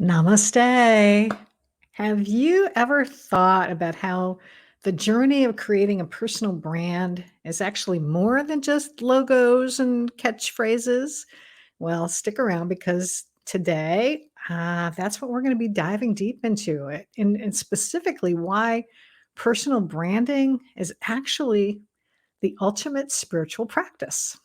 Namaste. Have you ever thought about how the journey of creating a personal brand is actually more than just logos and catchphrases? Well, stick around because today, that's what we're going to be diving deep into it, and specifically why personal branding is actually the ultimate spiritual practice.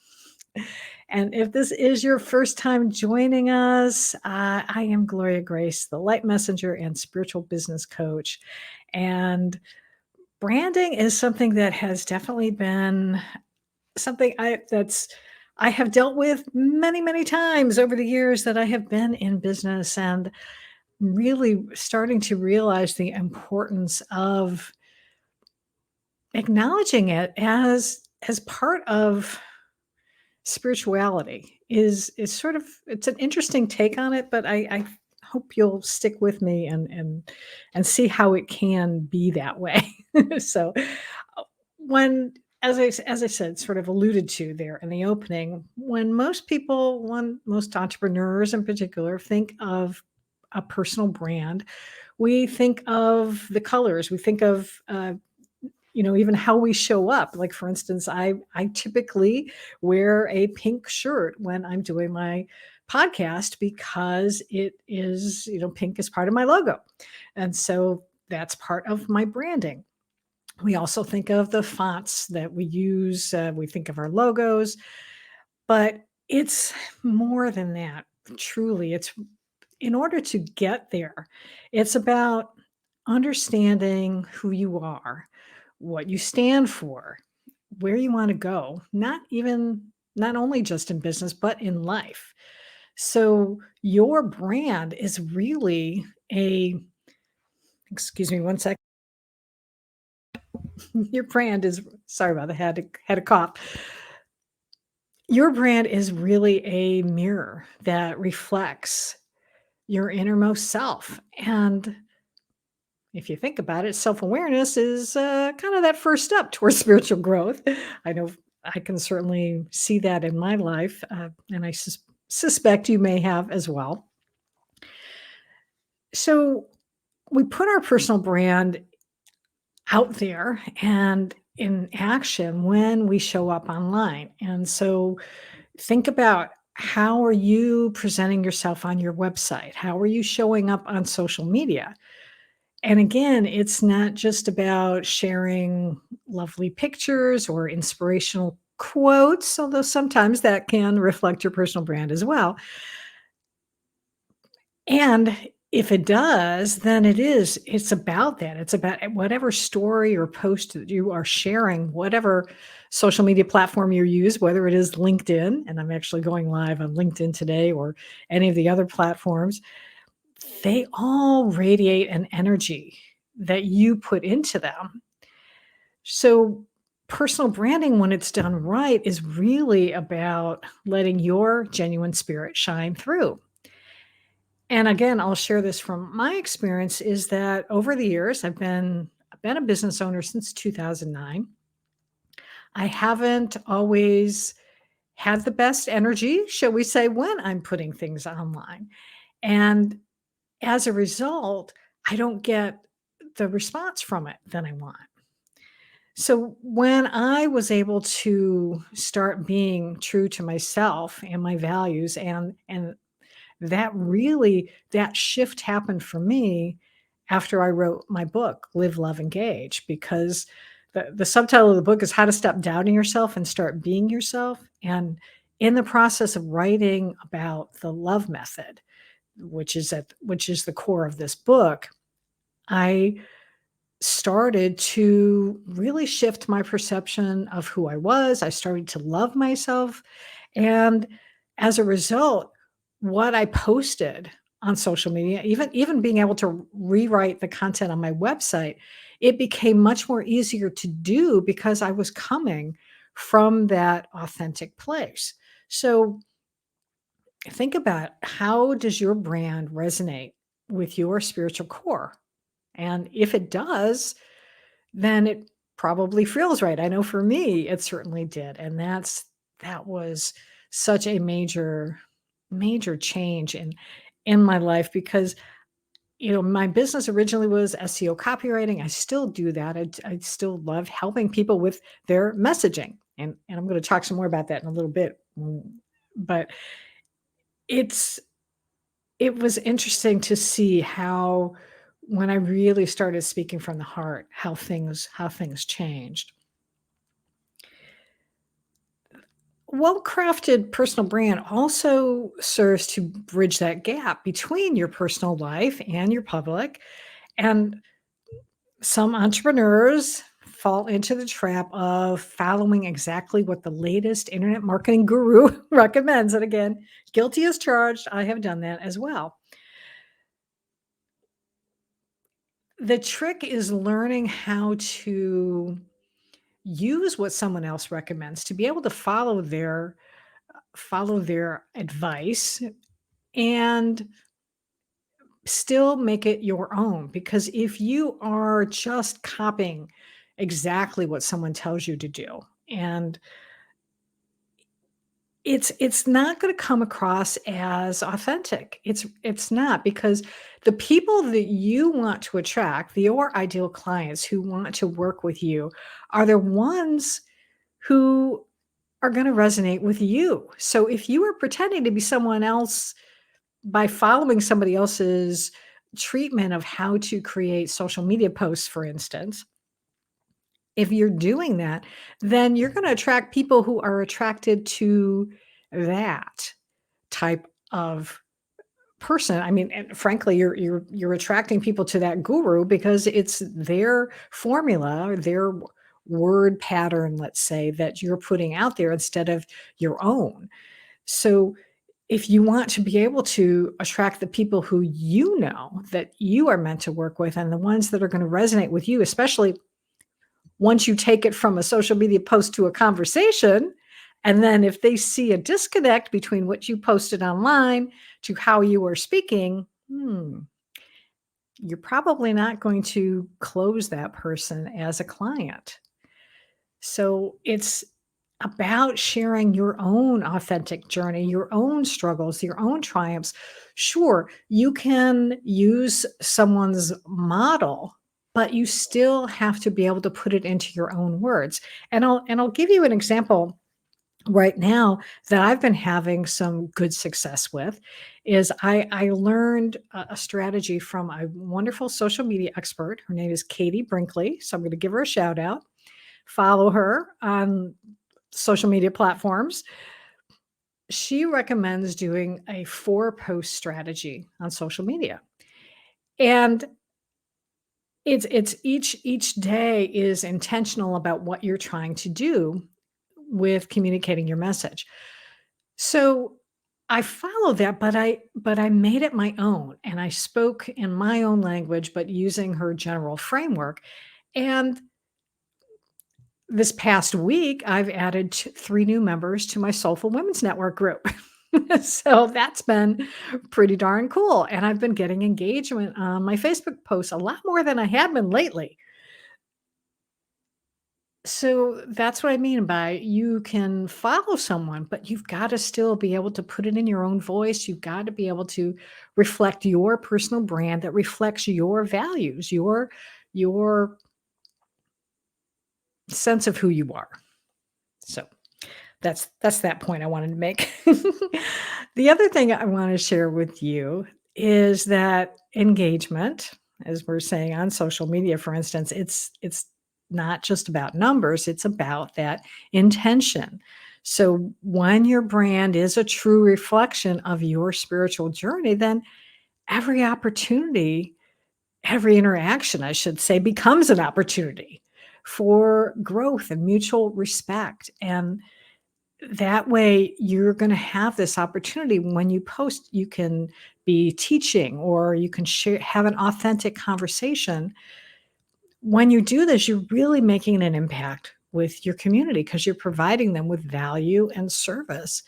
And if this is your first time joining us, I am Gloria Grace, the light messenger and spiritual business coach. And branding is something that has definitely been something I have dealt with many, many times over the years that I have been in business, and really starting to realize the importance of acknowledging it as part of spirituality is sort of, it's an interesting take on it, but I hope you'll stick with me and see how it can be that way. So, when as I said, sort of alluded to there in the opening, when most entrepreneurs in particular think of a personal brand, we think of the colors, we think of even how we show up. Like, for instance, I typically wear a pink shirt when I'm doing my podcast because it is, pink is part of my logo. And so that's part of my branding. We also think of the fonts that we use, we think of our logos, but it's more than that. Truly, it's in order to get there, it's about understanding who you are, what you stand for, where you want to go, not only just in business, but in life. So your brand is really a, excuse me one second. Your brand is, sorry about that, had a cough. Your brand is really a mirror that reflects your innermost self. And if you think about it, self-awareness is kind of that first step towards spiritual growth. I know I can certainly see that in my life, and I suspect you may have as well. So we put our personal brand out there and in action when we show up online. And so think about, how are you presenting yourself on your website? How are you showing up on social media? And again, it's not just about sharing lovely pictures or inspirational quotes, although sometimes that can reflect your personal brand as well. And if it does, then it's about that. It's about whatever story or post that you are sharing, whatever social media platform you use, whether it is LinkedIn, and I'm actually going live on LinkedIn today, or any of the other platforms. They all radiate an energy that you put into them. So, personal branding, when it's done right, is really about letting your genuine spirit shine through. And again, I'll share this from my experience, is that over the years, I've been a business owner since 2009. I haven't always had the best energy, shall we say, when I'm putting things online. And as a result, I don't get the response from it that I want. So when I was able to start being true to myself and my values, and that shift happened for me after I wrote my book, Live, Love, Engage, because the subtitle of the book is How to Stop Doubting Yourself and Start Being Yourself. And in the process of writing about the love method, which is the core of this book, I started to really shift my perception of who I was. I started to love myself. And as a result, what I posted on social media, even being able to rewrite the content on my website, it became much more easier to do because I was coming from that authentic place. So think about, how does your brand resonate with your spiritual core? And if it does, then it probably feels right. I know for me, it certainly did. And that was such a major, major change in my life because, my business originally was SEO copywriting. I still do that. I still love helping people with their messaging. And I'm going to talk some more about that in a little bit. But it's it was interesting to see how when I really started speaking from the heart, how things changed. Well-crafted personal brand also serves to bridge that gap between your personal life and your public. And some entrepreneurs fall into the trap of following exactly what the latest internet marketing guru recommends. And again, guilty as charged. I have done that as well. The trick is learning how to use what someone else recommends to be able to follow their advice and still make it your own, because if you are just copying exactly what someone tells you to do, and it's not going to come across as authentic. It's not, because the people that you want to attract, your ideal clients who want to work with you, are the ones who are going to resonate with you. So if you are pretending to be someone else by following somebody else's treatment of how to create social media posts, for instance, if you're doing that, then you're going to attract people who are attracted to that type of person. I mean, and frankly, you're attracting people to that guru because it's their formula or their word pattern, let's say, that you're putting out there instead of your own. So if you want to be able to attract the people who you know that you are meant to work with and the ones that are going to resonate with you, especially once you take it from a social media post to a conversation, and then if they see a disconnect between what you posted online to how you are speaking, you're probably not going to close that person as a client. So it's about sharing your own authentic journey, your own struggles, your own triumphs. Sure, you can use someone's model, but you still have to be able to put it into your own words. And I'll give you an example right now that I've been having some good success with. Is I learned a strategy from a wonderful social media expert. Her name is Katie Brinkley, so I'm going to give her a shout out. Follow her on social media platforms. She recommends doing a 4-post strategy on social media. And it's each day is intentional about what you're trying to do with communicating your message. So I followed that, but I made it my own, and I spoke in my own language, but using her general framework. And this past week, I've added 3 new members to my Soulful Women's Network group. So that's been pretty darn cool, and I've been getting engagement on my Facebook posts a lot more than I had been lately. So that's what I mean by you can follow someone, but you've got to still be able to put it in your own voice. You've got to be able to reflect your personal brand that reflects your values, your sense of who you are. So that's that point I wanted to make. The other thing I want to share with you is that engagement, as we're saying on social media, for instance, it's not just about numbers, it's about that intention. So when your brand is a true reflection of your spiritual journey, then every opportunity, every interaction, I should say, becomes an opportunity for growth and mutual respect. And that way, you're gonna have this opportunity when you post, you can be teaching or you can share have an authentic conversation. When you do this, you're really making an impact with your community because 'cause you're providing them with value and service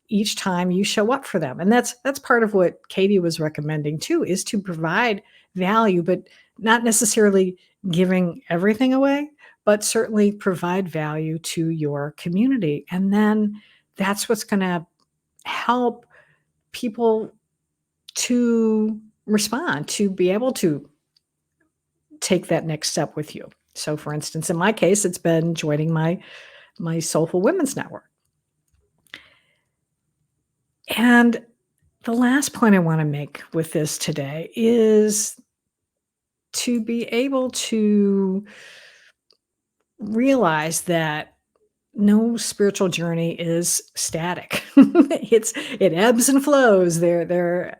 each time you show up for them, and that's part of what Katie was recommending too, is to provide value, but not necessarily giving everything away, but certainly provide value to your community, and then that's what's gonna help people to respond, to be able to take that next step with you. So for instance, in my case, it's been joining my Soulful Women's Network. And the last point I want to make with this today is to be able to realize that no spiritual journey is static. It ebbs and flows. We're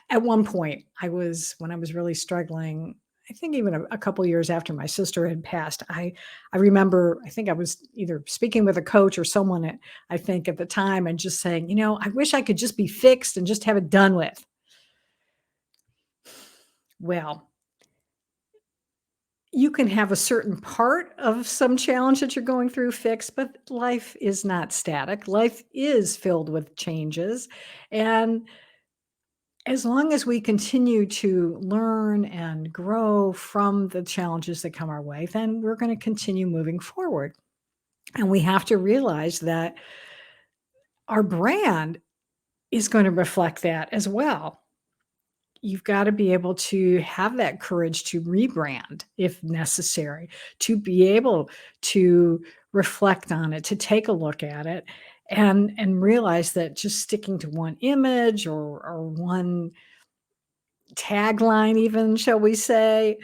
at one point when I was really struggling. I think even a couple years after my sister had passed, I remember I think I was either speaking with a coach or someone I think at the time and just saying, I wish I could just be fixed and just have it done with. Well, you can have a certain part of some challenge that you're going through fixed, but life is not static. Life is filled with changes. And as long as we continue to learn and grow from the challenges that come our way, then we're going to continue moving forward. And we have to realize that our brand is going to reflect that as well. You've got to be able to have that courage to rebrand if necessary, to be able to reflect on it, to take a look at it and realize that just sticking to one image or one tagline even, shall we say,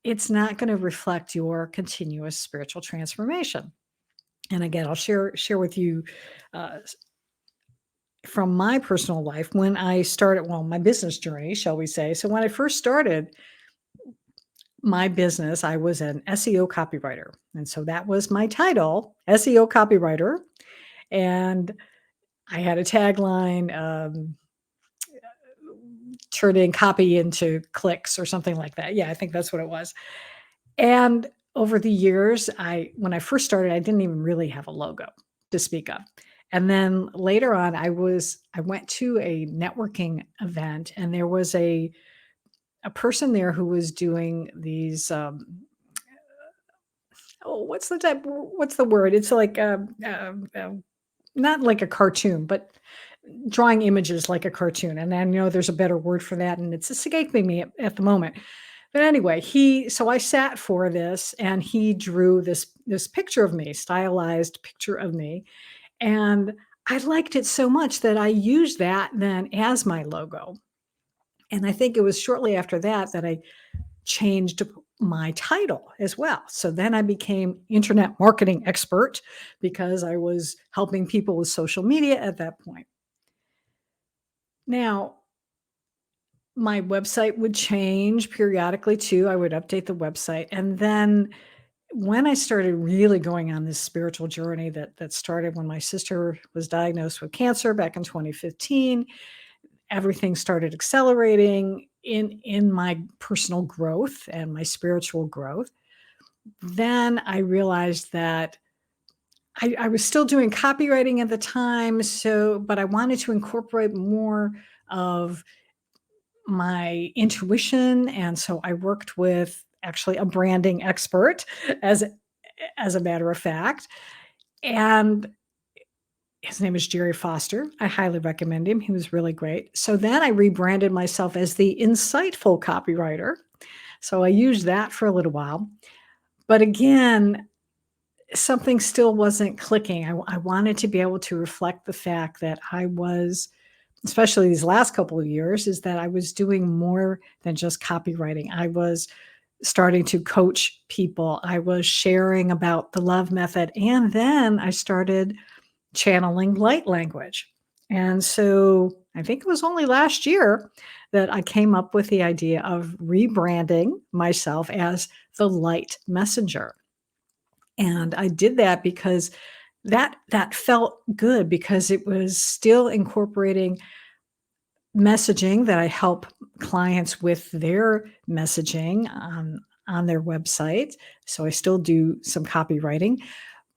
it's not going to reflect your continuous spiritual transformation. And again, I'll share with you uh, from my personal life when I started, my business journey, shall we say. So when I first started my business, I was an SEO copywriter. And so that was my title, SEO copywriter. And I had a tagline, turning copy into clicks or something like that. Yeah, I think that's what it was. And over the years, when I first started, I didn't even really have a logo to speak of. And then later on, I went to a networking event and there was a person there who was doing these, what's the word? It's like, not like a cartoon, but drawing images like a cartoon. And I know there's a better word for that, and it's escaping me at the moment. But anyway, so I sat for this and he drew this picture of me, stylized picture of me. And I liked it so much that I used that then as my logo. And I think it was shortly after that that I changed my title as well. So then I became internet marketing expert because I was helping people with social media at that point. Now, my website would change periodically too. I would update the website. And then when I started really going on this spiritual journey that started when my sister was diagnosed with cancer back in 2015, everything started accelerating in my personal growth and my spiritual growth. Then I realized that I was still doing copywriting at the time, but I wanted to incorporate more of my intuition, and so I worked with actually a branding expert as a matter of fact, and his name is Gerry Foster. I highly recommend him. He was really great. So then I rebranded myself as the insightful copywriter. So I used that for a little while. But again, something still wasn't clicking. I wanted to be able to reflect the fact that I was, especially these last couple of years, is that I was doing more than just copywriting. I was starting to coach people. I was sharing about the love method. And then I started channeling light language. And so I think it was only last year that I came up with the idea of rebranding myself as the light messenger. And I did that because that felt good because it was still incorporating messaging that I help clients with their messaging on their website. So I still do some copywriting,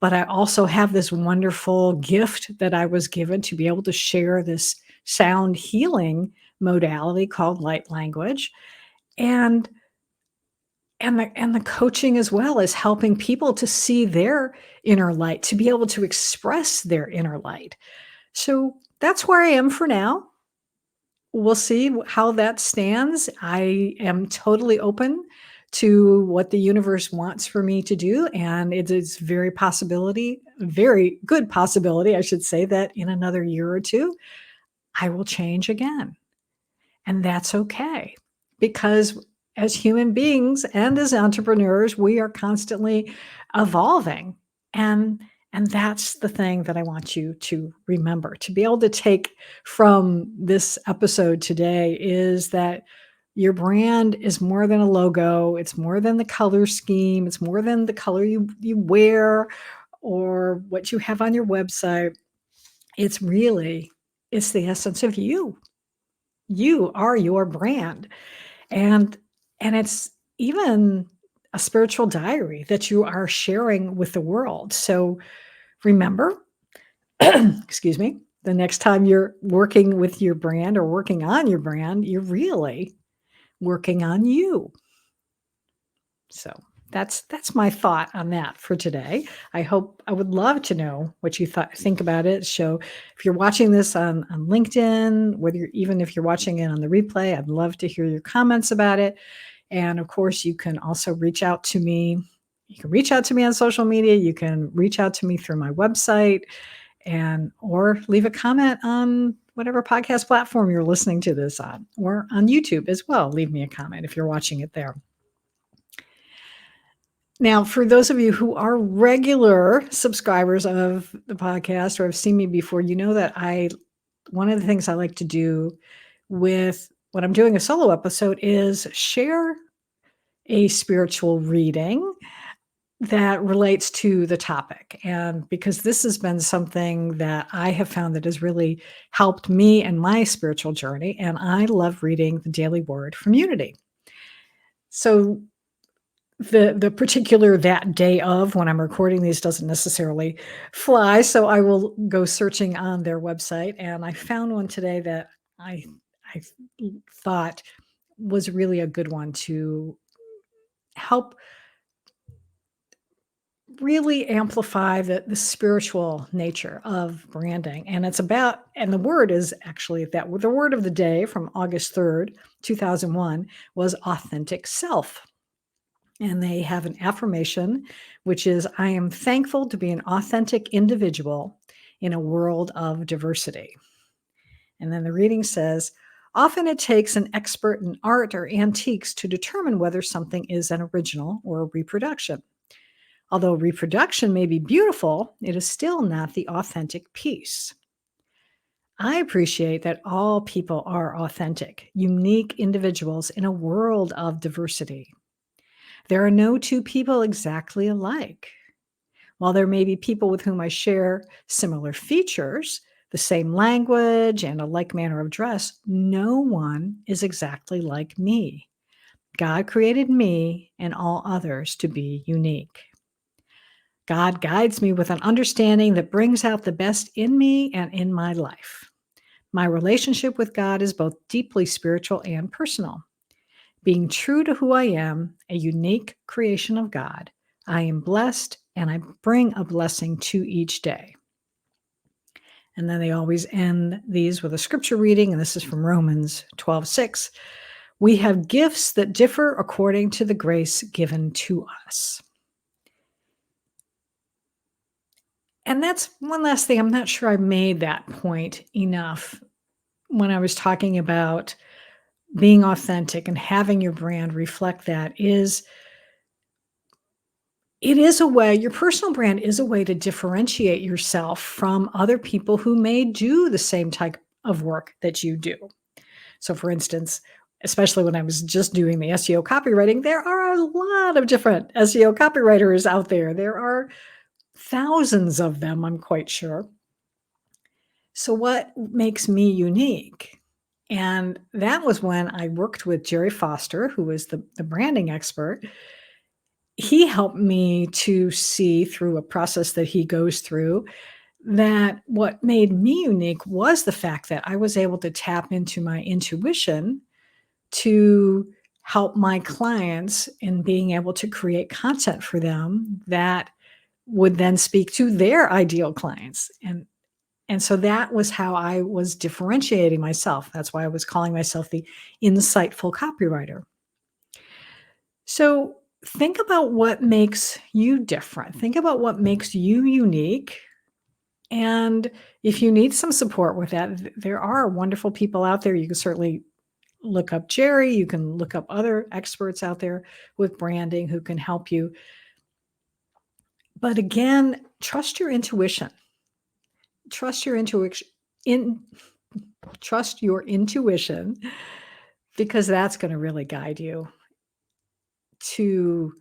but I also have this wonderful gift that I was given to be able to share this sound healing modality called light language. And the coaching as well is helping people to see their inner light, to be able to express their inner light. So that's where I am for now. we'll see how that stands. I am totally open to what the universe wants for me to do, and it is very good possibility, I should say, that in another year or two, I will change again. And that's okay, because as human beings and as entrepreneurs, we are constantly evolving. And and that's the thing that I want you to remember. To be able to take from this episode today is that your brand is more than a logo, it's more than the color scheme, it's more than the color you wear or what you have on your website. It's really it's the essence of you. You are your brand. And and it's even a spiritual diary that you are sharing with the world. So remember, excuse me, the next time you're working with your brand or working on your brand, you're really working on you. So that's my thought on that for today. I would love to know what you think about it. So if you're watching this on LinkedIn, even if you're watching it on the replay, I'd love to hear your comments about it. And of course, you can also reach out to me. You can reach out to me on social media. You can reach out to me through my website or leave a comment on whatever podcast platform you're listening to this on, or on YouTube as well. Leave me a comment if you're watching it there. Now, for those of you who are regular subscribers of the podcast or have seen me before, you know that one of the things I like to do with when I'm doing a solo episode is share a spiritual reading that relates to the topic. And because this has been something that I have found that has really helped me and my spiritual journey, and I love reading the Daily Word from Unity. So the particular that day of when I'm recording these doesn't necessarily fly, so I will go searching on their website, and I found one today that I thought was really a good one to help really amplify the spiritual nature of branding. And the word is actually the word of the day from August 3rd, 2001 was authentic self. And they have an affirmation, which is, I am thankful to be an authentic individual in a world of diversity. And then the reading says, often it takes an expert in art or antiques to determine whether something is an original or a reproduction. Although reproduction may be beautiful, it is still not the authentic piece. I appreciate that all people are authentic, unique individuals in a world of diversity. There are no two people exactly alike. While there may be people with whom I share similar features, the same language, and a like manner of dress, no one is exactly like me. God created me and all others to be unique. God guides me with an understanding that brings out the best in me and in my life. My relationship with God is both deeply spiritual and personal. Being true to who I am, a unique creation of God, I am blessed and I bring a blessing to each day. And then they always end these with a scripture reading, and this is from Romans 12:6. We have gifts that differ according to the grace given to us. And that's one last thing. I'm not sure I made that point enough when I was talking about being authentic and having your brand reflect that. It is a way, your personal brand is a way to differentiate yourself from other people who may do the same type of work that you do. So for instance, especially when I was just doing the SEO copywriting, there are a lot of different SEO copywriters out there. There are thousands of them, I'm quite sure. So what makes me unique? And that was when I worked with Gerry Foster, who is the branding expert. He helped me to see through a process that he goes through that what made me unique was the fact that I was able to tap into my intuition to help my clients in being able to create content for them that would then speak to their ideal clients. And And so that was how I was differentiating myself. That's why I was calling myself the insightful copywriter. So think about what makes you different. Think about what makes you unique. And if you need some support with that, there are wonderful people out there. You can certainly look up Gerry. You can look up other experts out there with branding who can help you. But again, trust your intuition. Trust your intuition. In trust your intuition because that's going to really guide you to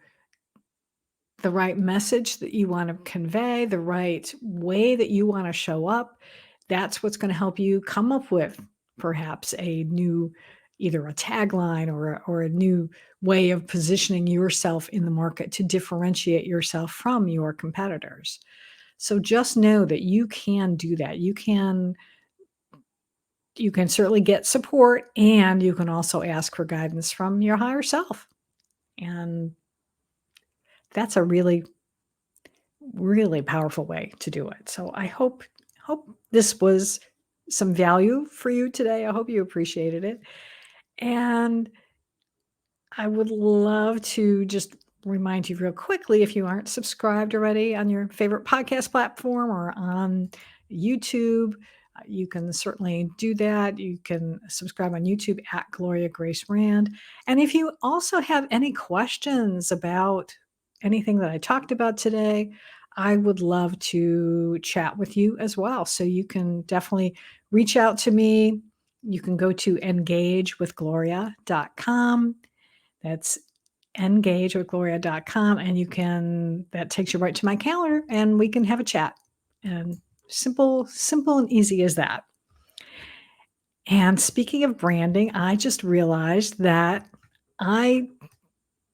the right message that you want to convey, the right way that you want to show up. That's what's going to help you come up with perhaps a new, either a tagline or a new way of positioning yourself in the market to differentiate yourself from your competitors. So just know that you can do that. You can certainly get support, and you can also ask for guidance from your higher self. And that's a really, really powerful way to do it. So I hope this was some value for you today. I hope you appreciated it. And I would love to just remind you real quickly, if you aren't subscribed already on your favorite podcast platform or on YouTube, you can certainly do that. You can subscribe on YouTube at Gloria Grace Rand. And if you also have any questions about anything that I talked about today, I would love to chat with you as well. So you can definitely reach out to me. You can go to engagewithgloria.com. That's engagewithgloria.com, and that takes you right to my calendar, and we can have a chat. And simple and easy as that. And speaking of branding, I just realized that I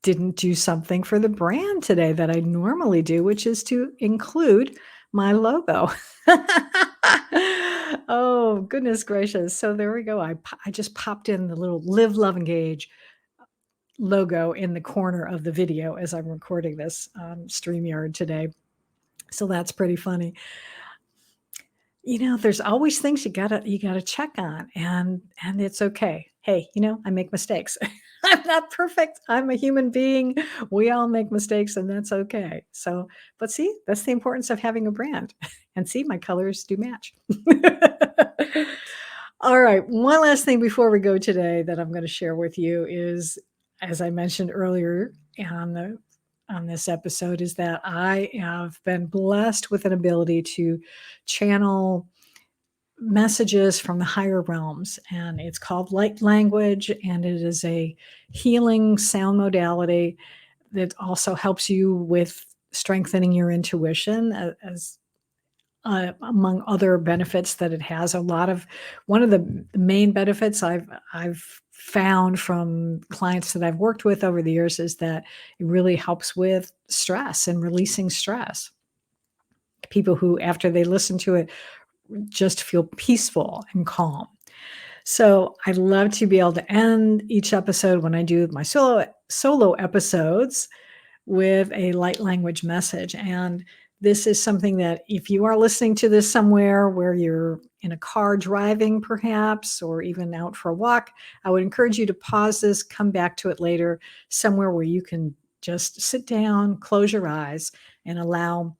didn't do something for the brand today that I normally do, which is to include my logo. Oh, goodness gracious. So there we go. I just popped in the little Live, Love, Engage logo in the corner of the video as I'm recording this StreamYard today. So that's pretty funny. There's always things you gotta check on, and it's okay. Hey, I make mistakes. I'm not perfect. I'm a human being. We all make mistakes, and that's okay. So, but see, that's the importance of having a brand. And see, my colors do match. All right. One last thing before we go today that I'm going to share with you is, as I mentioned earlier on this episode, is that I have been blessed with an ability to channel messages from the higher realms, and it's called light language, and it is a healing sound modality that also helps you with strengthening your intuition, as among other benefits that it has. One of the main benefits I've found from clients that I've worked with over the years is that it really helps with stress and releasing stress. People who, after they listen to it, just feel peaceful and calm. So I love to be able to end each episode when I do my solo episodes with a light language message. And this is something that if you are listening to this somewhere where you're in a car driving perhaps, or even out for a walk, I would encourage you to pause this, come back to it later, somewhere where you can just sit down, close your eyes, and allow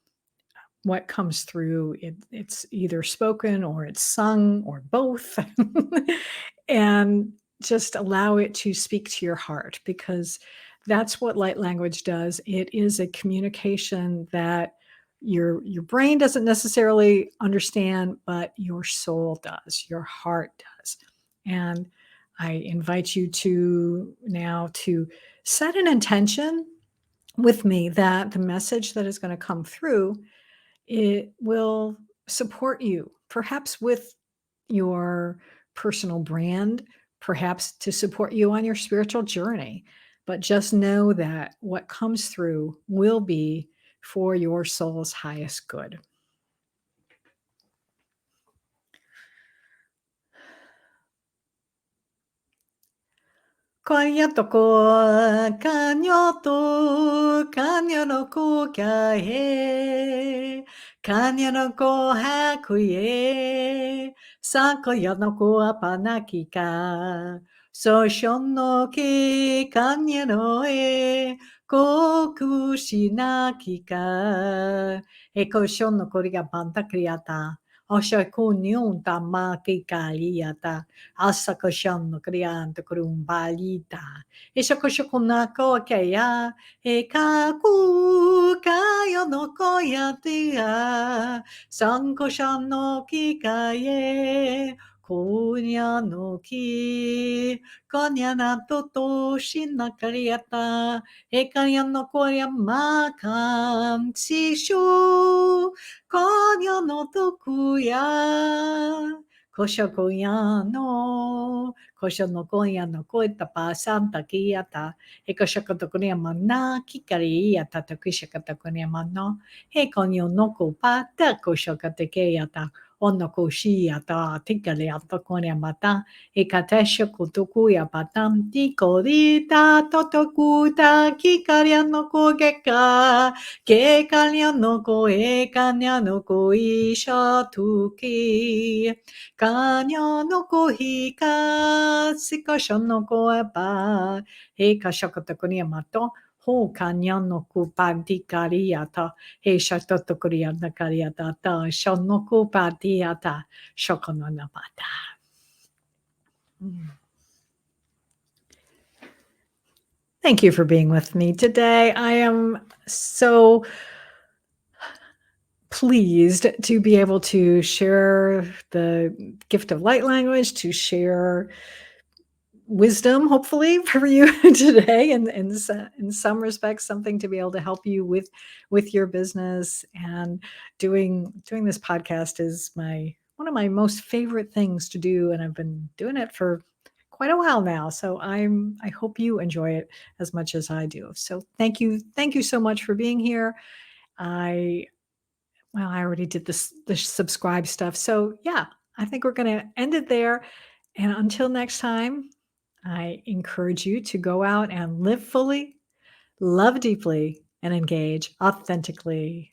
what comes through. It's either spoken or it's sung or both. And just allow it to speak to your heart, because that's what light language does. It is a communication that your brain doesn't necessarily understand, but your soul does, your heart does. And I invite you to now to set an intention with me that the message that is going to come through, it will support you, perhaps with your personal brand, perhaps to support you on your spiritual journey. But just know that what comes through will be for your soul's highest good. Kaya toko kanyo to kanyo no ko kya he Kanya no ko hakuye, sakoya no ko apanakika. So shon no ki kanya no e, koku shinakika. Eko shon no koriga panta kriata. Osho kunyon tama kikaliata. Asako shon no krianta kurumbalita. Ishoko shokonako kaya. E kaku kayo no koyatia, sanko shan no kikaye, konya no ki, konya na toto shina kariata, e kanya no koya makan shishu, konya no tokuya, kosho koya no, kosho no koya no koeta pa santa kiata, he koshakatokunia mana kikari ya tatakishakatokunia mano he konyo noko pata koshakatekeya ta onoko shi ya ta tikale atokunia mata he katesha kutuku ya patam tikorita totokuta kikaria noko geka kekaria noko ekanya noko isha tuki kanya noko hika sikasha noko eba he kashakatakunia mato, ho kanyan no kupadi kariata, he shatotokuria kariata, shonoku padiata, shokonona pata. Thank you for being with me today. I am so pleased to be able to share the gift of light language, to share wisdom, hopefully, for you today, and in some respects, something to be able to help you with your business. And doing this podcast is my one of my most favorite things to do, and I've been doing it for quite a while now. So I hope you enjoy it as much as I do. So thank you so much for being here. I well, I already did this the subscribe stuff. So yeah, I think we're going to end it there. And until next time, I encourage you to go out and live fully, love deeply, and engage authentically.